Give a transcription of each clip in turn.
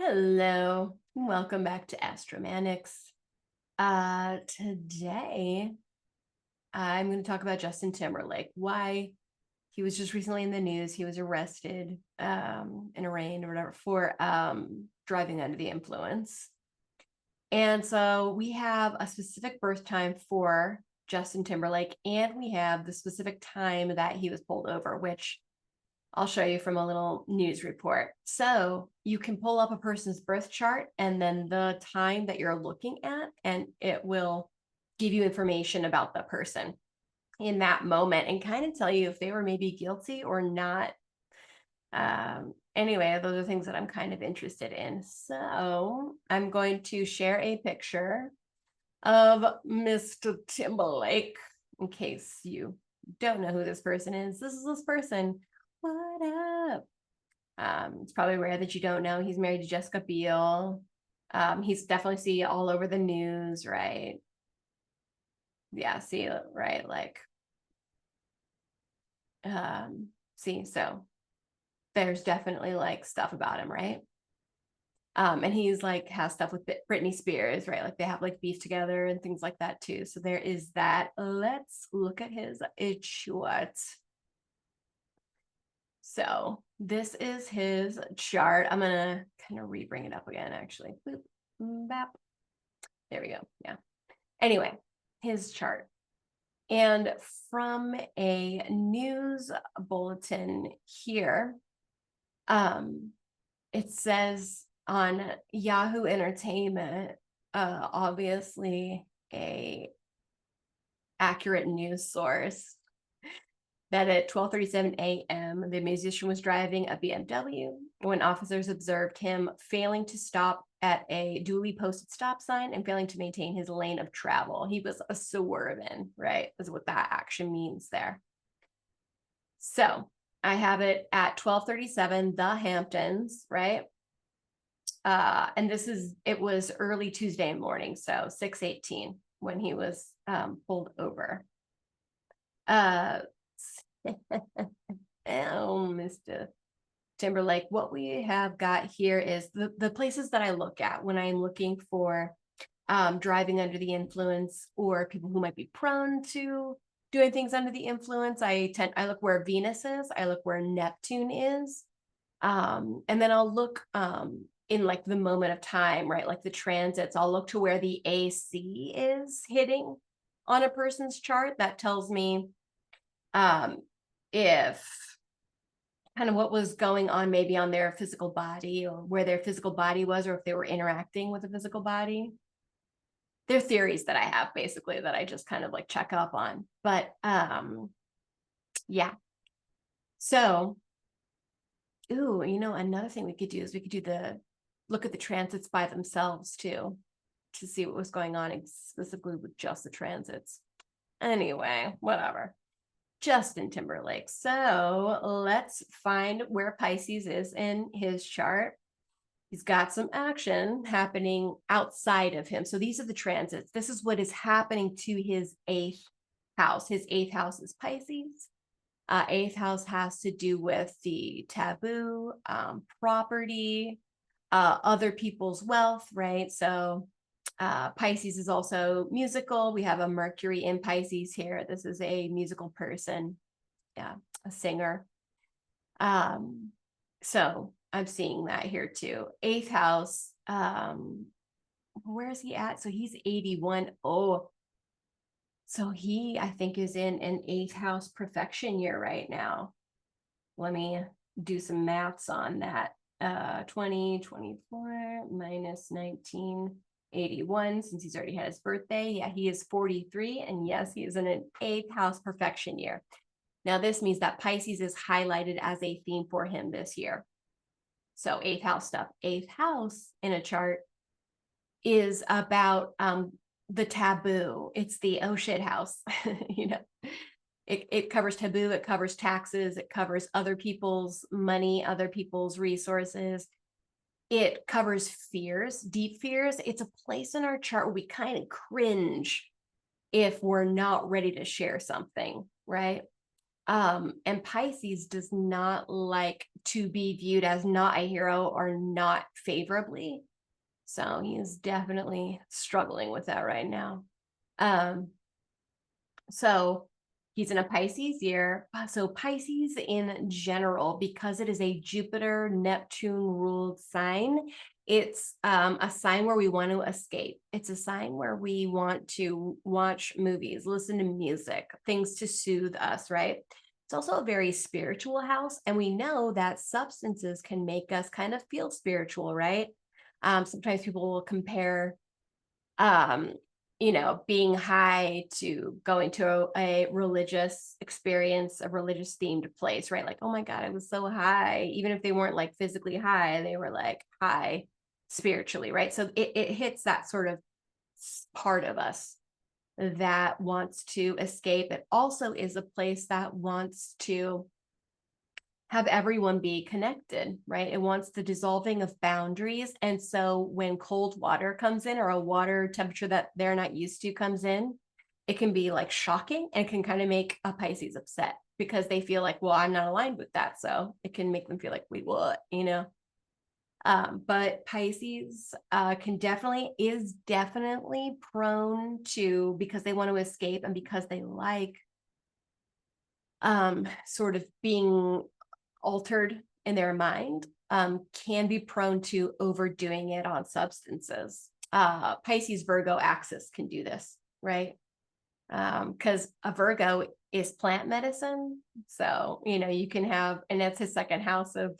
Hello, welcome back to Astromanics. Today I'm going to talk about Justin Timberlake. Why he was just recently in the news. He was arrested, and arraigned or whatever for driving under the influence. And so we have a specific birth time for Justin Timberlake, and we have the specific time that he was pulled over, which I'll show you from a little news report. So you can pull up a person's birth chart and then the time that you're looking at, and it will give you information about the person in that moment and kind of tell you if they were maybe guilty or not. Anyway, those are things that I'm kind of interested in. So I'm going to share a picture of Mr. Timberlake in case you don't know who this person is. This is this person. What up? It's probably rare that you don't know. He's married to Jessica Biel. He's definitely see all over the news, right? Yeah, see, right, like, see, so there's definitely like stuff about him, right? And he's like has stuff with Britney Spears, right? Like they have like beef together and things like that too. So there is that. Let's look at his chart. So this is his chart. I'm gonna kind of re-bring it up again, actually. Boop, bap. There we go. Yeah. Anyway, his chart. And from a news bulletin here, it says on Yahoo Entertainment, obviously a accurate news source, that at 12:37 a.m., the musician was driving a BMW when officers observed him failing to stop at a duly posted stop sign and failing to maintain his lane of travel. He was a swerving, right? Is what that action means there. So I have it at 12:37, the Hamptons, right? And it was early Tuesday morning, so 6:18 when he was pulled over. Oh, Mr. Timberlake, what we have got here is the places that I look at when I'm looking for driving under the influence or people who might be prone to doing things under the influence. I look where Venus is, I look where Neptune is, and then I'll look in like the moment of time, right? Like the transits, I'll look to where the AC is hitting on a person's chart. That tells me if kind of what was going on maybe on their physical body or where their physical body was, or if they were interacting with a physical body. They're theories that I have basically that I just kind of like check up on. But yeah. So, ooh, another thing we could do is we could do look at the transits by themselves too, to see what was going on specifically with just the transits. Anyway, whatever. Justin Timberlake. So let's find where Pisces is in his chart. He's got some action happening outside of him. So these are the transits. This is what is happening to his eighth house. His eighth house is Pisces. Eighth house has to do with the taboo, property, other people's wealth, right? So Pisces is also musical. We have a Mercury in Pisces here. This is a musical person, yeah, a singer. So I'm seeing that here too. Eighth house, where is he at? So he's 81. Oh, so he, I think, is in an eighth house perfection year right now. Let me do some maths on that. 2024 minus 1981, since he's already had his birthday. Yeah, he is 43. And yes, he is in an eighth house perfection year. Now, this means that Pisces is highlighted as a theme for him this year. So eighth house stuff. Eighth house in a chart is about the taboo. It's the oh shit house. It covers taboo, it covers taxes, it covers other people's money, other people's resources. It covers fears, deep fears. It's a place in our chart where we kind of cringe if we're not ready to share something, right? And Pisces does not like to be viewed as not a hero or not favorably. So he's definitely struggling with that right now. So he's in a Pisces year. So Pisces in general, because it is a Jupiter, Neptune ruled sign, it's a sign where we want to escape. It's a sign where we want to watch movies, listen to music, things to soothe us, right? It's also a very spiritual house. And we know that substances can make us kind of feel spiritual, right? Sometimes people will compare um, being high to going to a religious experience, a religious themed place, right? Like, oh my God, I was so high. Even if they weren't like physically high, they were like high spiritually, right? So it hits that sort of part of us that wants to escape. It also is a place that wants to have everyone be connected, right? It wants the dissolving of boundaries. And so when cold water comes in or a water temperature that they're not used to comes in, it can be like shocking and it can kind of make a Pisces upset because they feel like, well, I'm not aligned with that. So it can make them feel like, wait, what, But Pisces is definitely prone to, because they want to escape and because they like sort of being altered in their mind, can be prone to overdoing it on substances. Pisces Virgo axis can do this, right? Because a Virgo is plant medicine. So, you can have, and that's his second house of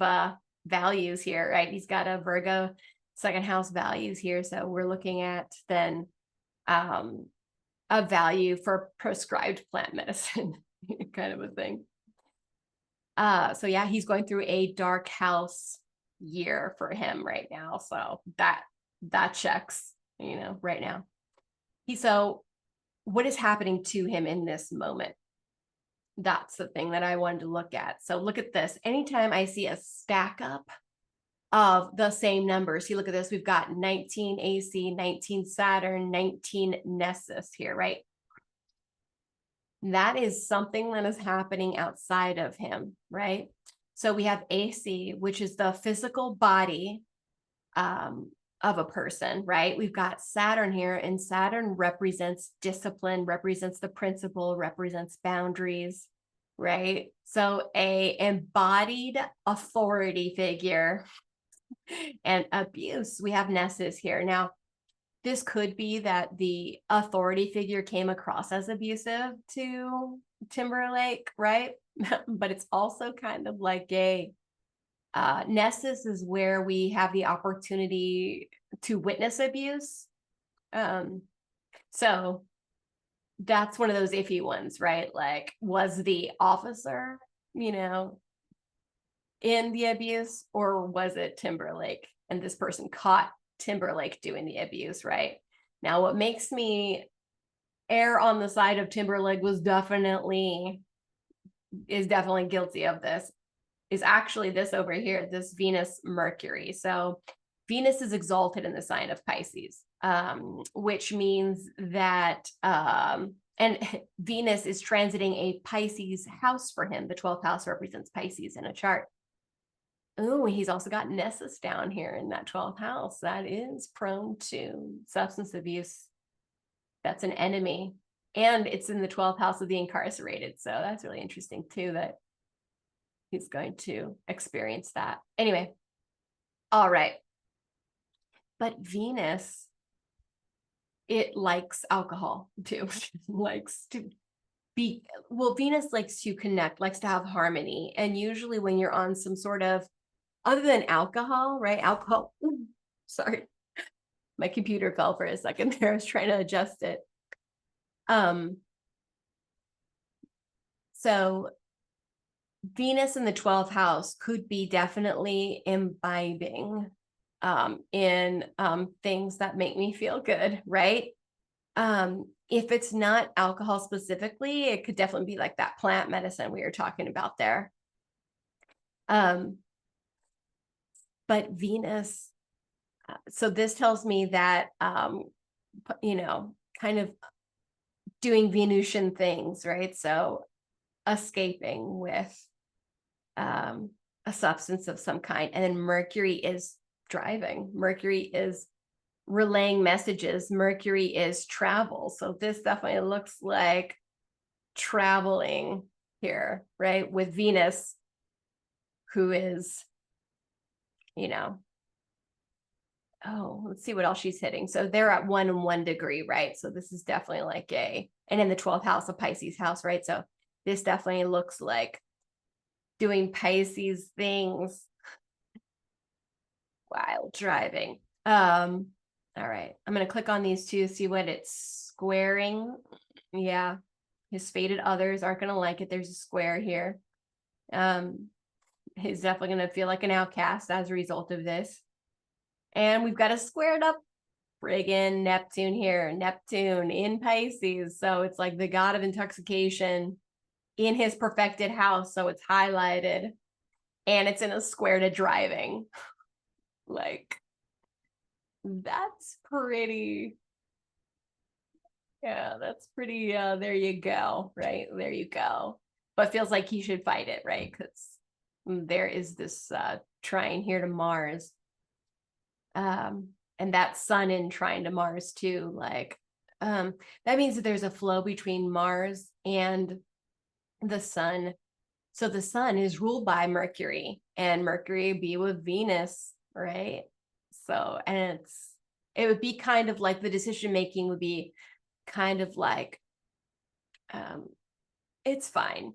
values here, right? He's got a Virgo second house values here. So we're looking at then a value for prescribed plant medicine kind of a thing. So yeah, he's going through a dark house year for him right now. So that checks, right now. So what is happening to him in this moment? That's the thing that I wanted to look at. So look at this. Anytime I see a stack up of the same numbers, you look at this, we've got 19 AC, 19 Saturn, 19 Nessus here, right? That is something that is happening outside of him, right? So we have AC, which is the physical body of a person, right? We've got Saturn here, and Saturn represents discipline, represents the principle, represents boundaries, right? So a embodied authority figure and abuse. We have Nessus here. Now, this could be that the authority figure came across as abusive to Timberlake, right? But it's also kind of like a Nessus is where we have the opportunity to witness abuse. So that's one of those iffy ones, right? Like, was the officer, in the abuse, or was it Timberlake? And this person caught Timberlake doing the abuse, right? Now, what makes me err on the side of Timberlake is definitely guilty of this, is actually this over here, this Venus Mercury. So Venus is exalted in the sign of Pisces, which means that, and Venus is transiting a Pisces house for him. The 12th house represents Pisces in a chart. Oh, he's also got Nessus down here in that 12th house. That is prone to substance abuse. That's an enemy. And it's in the 12th house of the incarcerated. So that's really interesting too, that he's going to experience that. Anyway, all right. But Venus, it likes alcohol too. Likes to be, well, Venus likes to connect, likes to have harmony. And usually when you're on some sort of, other than alcohol, right? Alcohol, sorry, my computer fell for a second there. I was trying to adjust it. So Venus in the 12th house could be definitely imbibing in things that make me feel good, right? If it's not alcohol specifically, it could definitely be like that plant medicine we were talking about there. But Venus, so this tells me that, kind of doing Venusian things, right? So escaping with a substance of some kind. And then Mercury is driving. Mercury is relaying messages. Mercury is travel. So this definitely looks like traveling here, right? With Venus, who is, you know, oh, let's see what else she's hitting. So they're at 1 and 1 degree, right? So this is definitely like and in the 12th house of Pisces house, right? So this definitely looks like doing Pisces things while driving. All right, I'm going to click on these two, see what it's squaring. Yeah, his fated others aren't going to like it. There's a square here. He's definitely going to feel like an outcast as a result of this. And we've got a squared up friggin' Neptune here. Neptune in Pisces. So it's like the god of intoxication in his perfected house. So it's highlighted. And it's in a square to driving. Like, that's pretty. Yeah, that's pretty. There you go. Right. There you go. But feels like he should fight it, right? Because there is this trine here to Mars. And that sun in trine to Mars too. Like, that means that there's a flow between Mars and the sun. So the sun is ruled by Mercury, and Mercury be with Venus, right? So, and it would be kind of like the decision making would be kind of like, it's fine,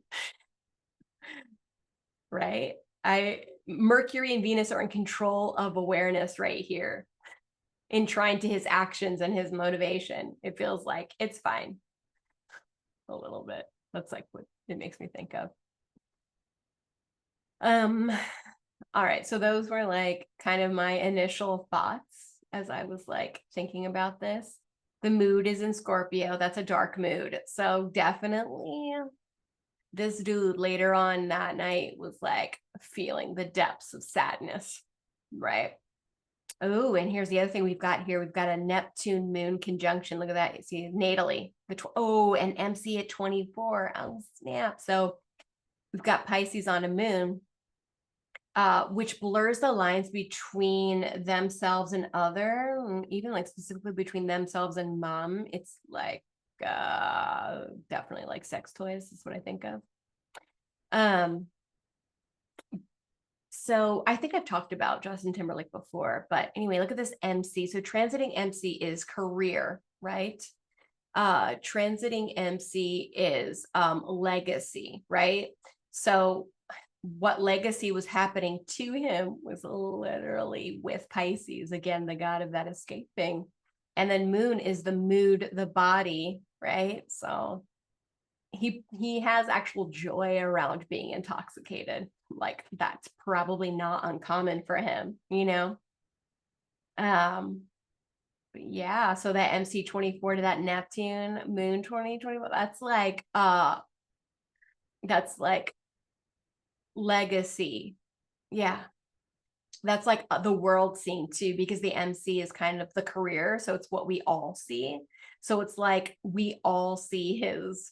right? Mercury and Venus are in control of awareness right here, in trying to his actions and his motivation. It feels like it's fine a little bit. That's like what it makes me think of. All right, so those were like kind of my initial thoughts as I was like thinking about this. The mood is in Scorpio. That's a dark mood. So definitely this dude later on that night was like feeling the depths of sadness, right? Oh, and here's the other thing we've got here. We've got a Neptune moon conjunction. Look at that. You see, natally. And MC at 24. Oh, snap. So we've got Pisces on a moon, which blurs the lines between themselves and other, even like specifically between themselves and mom. It's like definitely like sex toys is what I think of. So I think I've talked about Justin Timberlake before, but anyway, look at this MC. So transiting MC is career, right? Transiting MC is legacy, right? So what legacy was happening to him was literally with Pisces, again, the god of that escaping. And then moon is the mood, the body, right? So he has actual joy around being intoxicated. Like that's probably not uncommon for him, you know? Yeah, so that MC 24 to that Neptune moon 2021, that's like legacy. Yeah, that's like the world scene too, because the MC is kind of the career, so it's what we all see. So it's like we all see his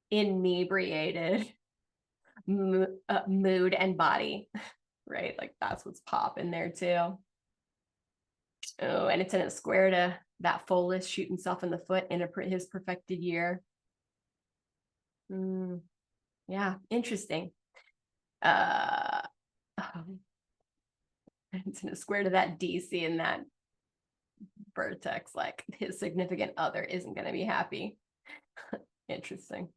inebriated mood and body, right? Like that's what's popping there too. Oh, and it's in a square to that Pholus shoot himself in the foot in his perfected year. Yeah, interesting. It's in a square to that DC and that vertex, like his significant other isn't going to be happy. Interesting.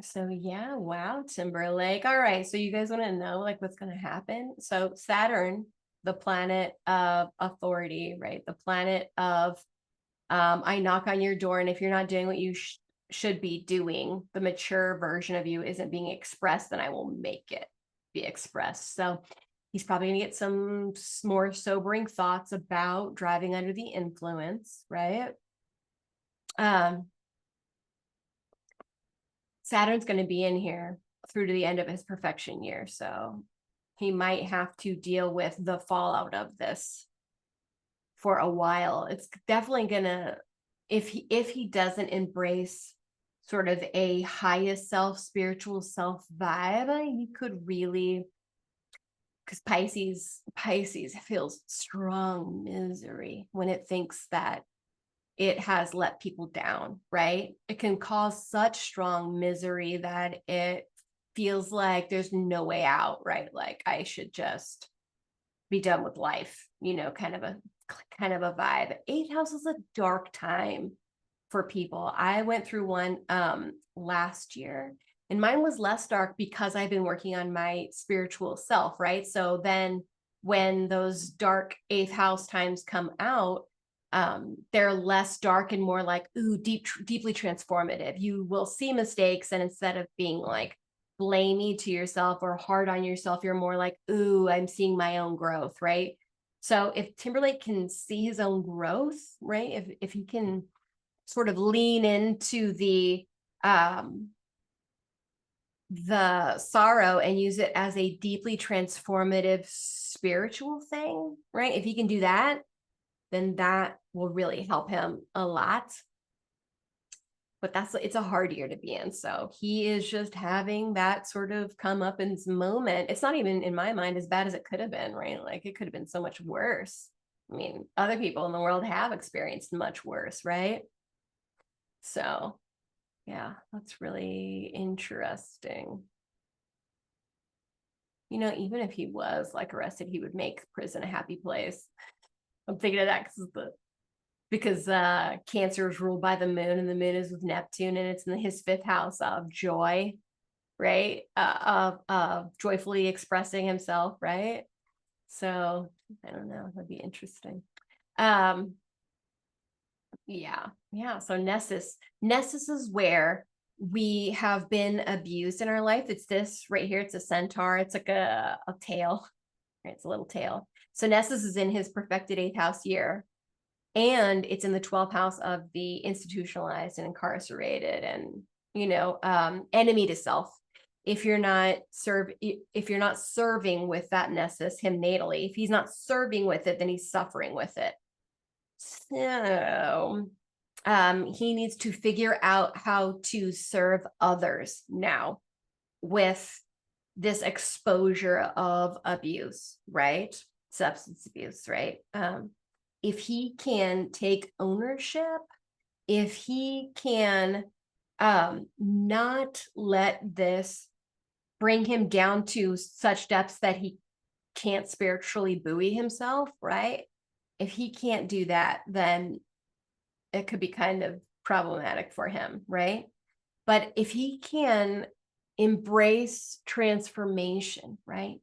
So yeah, wow, Timberlake. All right, so you guys want to know like what's going to happen? So Saturn, the planet of authority, right? The planet of I knock on your door, and if you're not doing what you should be doing, the mature version of you isn't being expressed, then I will make it be expressed. So he's probably going to get some more sobering thoughts about driving under the influence, right? Saturn's going to be in here through to the end of his perfection year. So he might have to deal with the fallout of this for a while. It's definitely going to, if he doesn't embrace sort of a highest self, spiritual self vibe, you could really, because Pisces feels strong misery when it thinks that it has let people down, right? It can cause such strong misery that it feels like there's no way out, right? Like I should just be done with life, kind of a vibe. Eighth house is a dark time for people. I went through one last year, and mine was less dark because I've been working on my spiritual self, right? So then when those dark eighth house times come out, they're less dark and more like, ooh, deeply transformative. You will see mistakes, and instead of being like blamey to yourself or hard on yourself, you're more like, ooh, I'm seeing my own growth, right? So if Timberlake can see his own growth, right? If he can sort of lean into the sorrow and use it as a deeply transformative spiritual thing, right? If he can do that, then that will really help him a lot. But it's a hard year to be in. So he is just having that sort of comeuppance moment. It's not even in my mind as bad as it could have been, right? Like it could have been so much worse. I mean, other people in the world have experienced much worse, right? So yeah, that's really interesting. Even if he was like arrested, he would make prison a happy place. I'm thinking of that because Cancer is ruled by the moon, and the moon is with Neptune, and it's in his fifth house of joy, right? Of joyfully expressing himself, right? So I don't know, that'd be interesting. Yeah. So Nessus is where we have been abused in our life. It's this right here. It's a centaur. It's like a tail, right? It's a little tail. So Nessus is in his perfected eighth house year, and it's in the 12th house of the institutionalized and incarcerated and enemy to self. If you're not serving with that Nessus, him natally, if he's not serving with it, then he's suffering with it. So he needs to figure out how to serve others now with this exposure of abuse, right? Substance abuse, right? If he can take ownership, if he can not let this bring him down to such depths that he can't spiritually buoy himself, right? If he can't do that, then it could be kind of problematic for him, right? But if he can embrace transformation, right?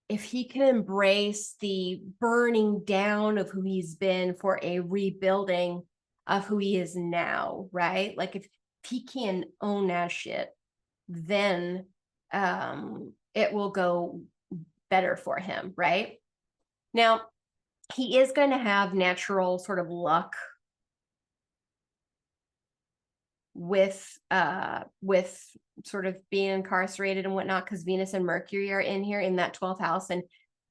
If he can embrace the burning down of who he's been for a rebuilding of who he is now, right? Like if he can own that shit, then it will go better for him, right? Now, he is going to have natural sort of luck with sort of being incarcerated and whatnot, because Venus and Mercury are in here in that 12th house, and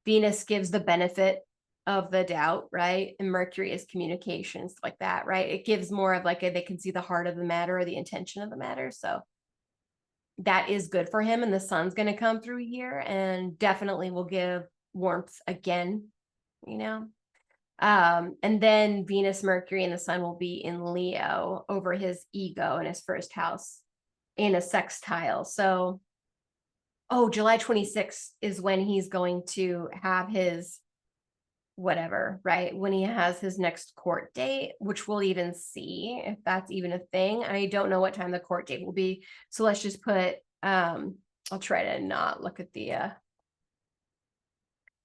Venus gives the benefit of the doubt, right? And Mercury is communications like that, right? It gives more of like they can see the heart of the matter or the intention of the matter. So that is good for him, and the sun's going to come through here and definitely will give warmth again, and then Venus, Mercury, and the sun will be in Leo over his ego in his first house in a sextile. So, July 26th is when he's going to have his whatever, right? When he has his next court date, which we'll even see if that's even a thing. I don't know what time the court date will be. So let's just put, I'll try to not look at the,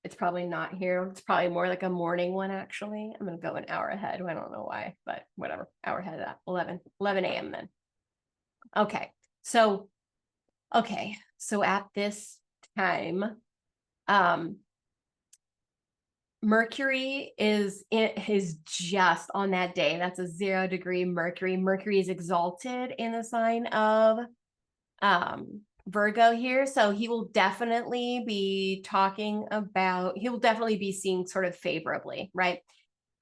it's probably not here. It's probably more like a morning one, actually. I'm going to go an hour ahead. I don't know why, but whatever. Hour ahead of that. 11 a.m. then. Okay. So at this time, Mercury is just on that day. That's a 0 degree Mercury. Mercury is exalted in the sign of Virgo here. So he will definitely be seeing sort of favorably, right?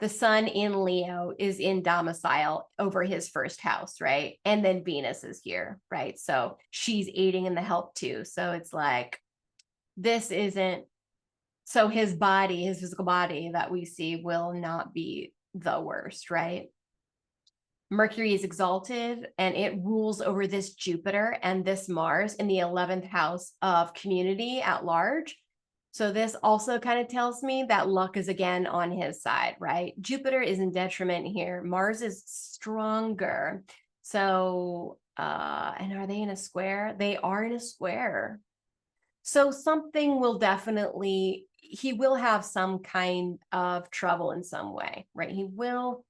the sun in Leo is in domicile over his first house, right? And then Venus is here, right? So she's aiding in the help too. So it's like, this isn't, so his body, his physical body that we see will not be the worst, right? Mercury is exalted and it rules over this Jupiter and this Mars in the 11th house of community at large. So this also kind of tells me that luck is again on his side, right? Jupiter is in detriment here. Mars is stronger. So, and are they in a square? They are in a square. So something will definitely, he will have some kind of trouble in some way, right? He will,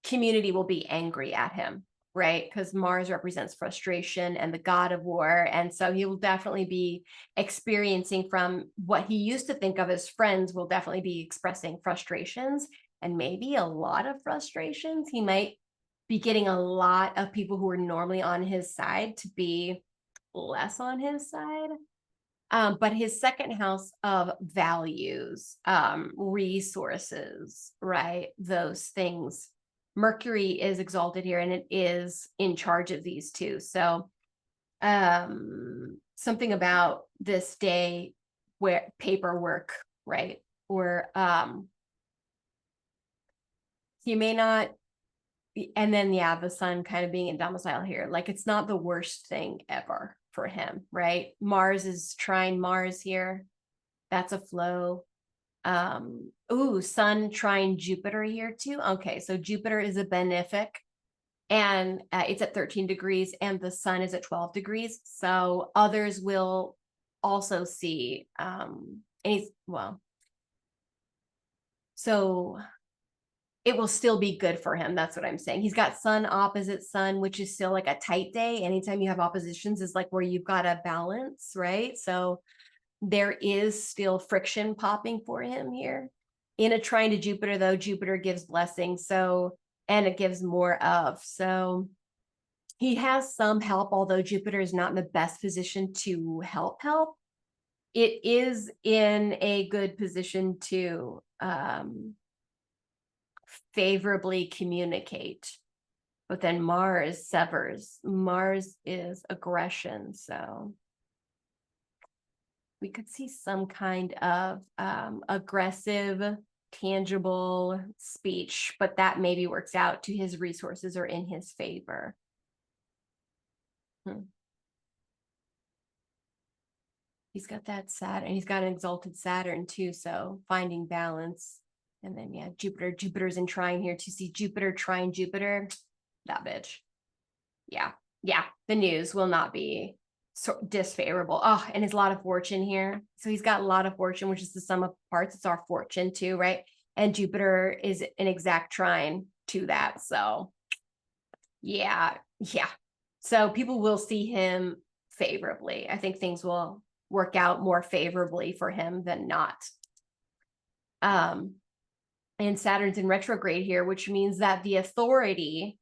community will be angry at him, right? Because Mars represents frustration and the god of war. And so he will definitely be experiencing from what he used to think of as friends, will definitely be expressing frustrations and maybe a lot of frustrations. He might be getting a lot of people who are normally on his side to be less on his side. But his second house of values, resources, right? Those things. Mercury is exalted here and it is in charge of these two. So something about this day where paperwork, right? Or he may not, and then yeah, the sun kind of being in domicile here, like it's not the worst thing ever for him, right? Mars is trine Mars here. That's a flow. Ooh, sun trine Jupiter here too. Okay, so Jupiter is a benefic and it's at 13 degrees and the sun is at 12 degrees. So others will also see, and he's, well, so it will still be good for him. That's what I'm saying. He's got sun opposite sun, which is still like a tight day. Anytime you have oppositions is like where you've got a balance, right? So there is still friction popping for him here. In a trine to Jupiter, though, Jupiter gives blessings. So, and it gives more of. So he has some help, although Jupiter is not in the best position to help. It is in a good position to favorably communicate, but then Mars severs. Mars is aggression, so we could see some kind of aggressive, tangible speech, but that maybe works out to his resources or in his favor. He's got that Saturn, he's got an exalted Saturn too, so finding balance. And then yeah, Jupiter's in trine here to see Jupiter trine Jupiter. That bitch. Yeah. The news will not be so disfavorable. Oh, and his lot of fortune here. So he's got a lot of fortune, which is the sum of parts. It's our fortune too, right? And Jupiter is an exact trine to that. So yeah. So people will see him favorably. I think things will work out more favorably for him than not. And Saturn's in retrograde here, which means that the authority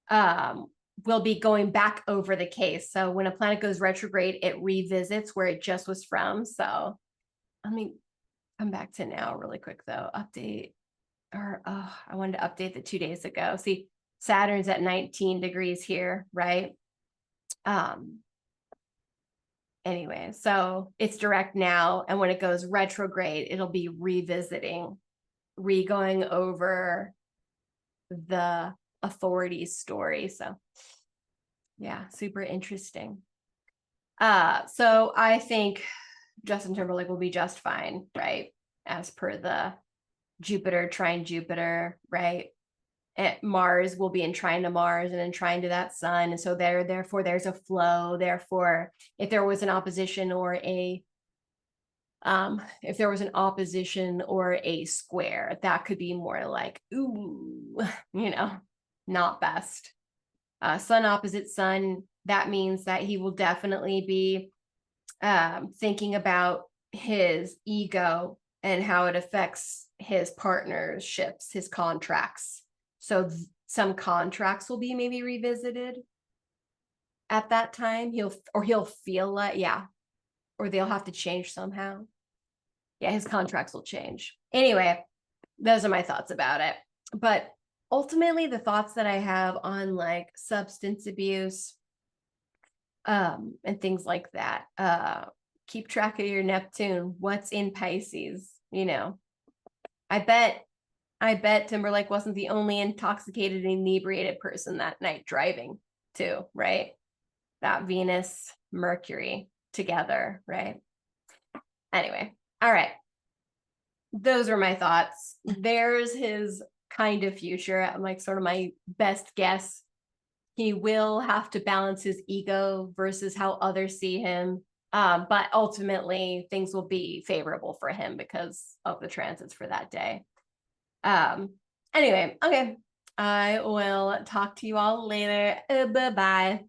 will be going back over the case. So when a planet goes retrograde, it revisits where it just was from. So let me come back to now really quick though. Update, or I wanted to update the 2 days ago. See, Saturn's at 19 degrees here, right? Anyway, so it's direct now. And when it goes retrograde, it'll be revisiting, going over the authority story. So yeah, super interesting. So I think Justin Timberlake will be just fine, right? As per the Jupiter trine Jupiter, right? And Mars will be in trine to Mars and in trine to that sun. And so therefore there's a flow. Therefore, if there was an opposition or a square, that could be more like, ooh, not best. Sun opposite sun, that means that he will definitely be thinking about his ego and how it affects his partnerships, his contracts. So some contracts will be maybe revisited at that time. He'll feel like, yeah, or they'll have to change somehow. Yeah, his contracts will change. Anyway, those are my thoughts about it. But ultimately, the thoughts that I have on like substance abuse, and things like that. Keep track of your Neptune. What's in Pisces? You know, I bet Timberlake wasn't the only intoxicated, inebriated person that night driving too, right? That Venus, Mercury together, right? Anyway, all right. Those are my thoughts. There's his kind of future. I'm like sort of my best guess. He will have to balance his ego versus how others see him. But ultimately, things will be favorable for him because of the transits for that day. Anyway, okay. I will talk to you all later. Bye-bye.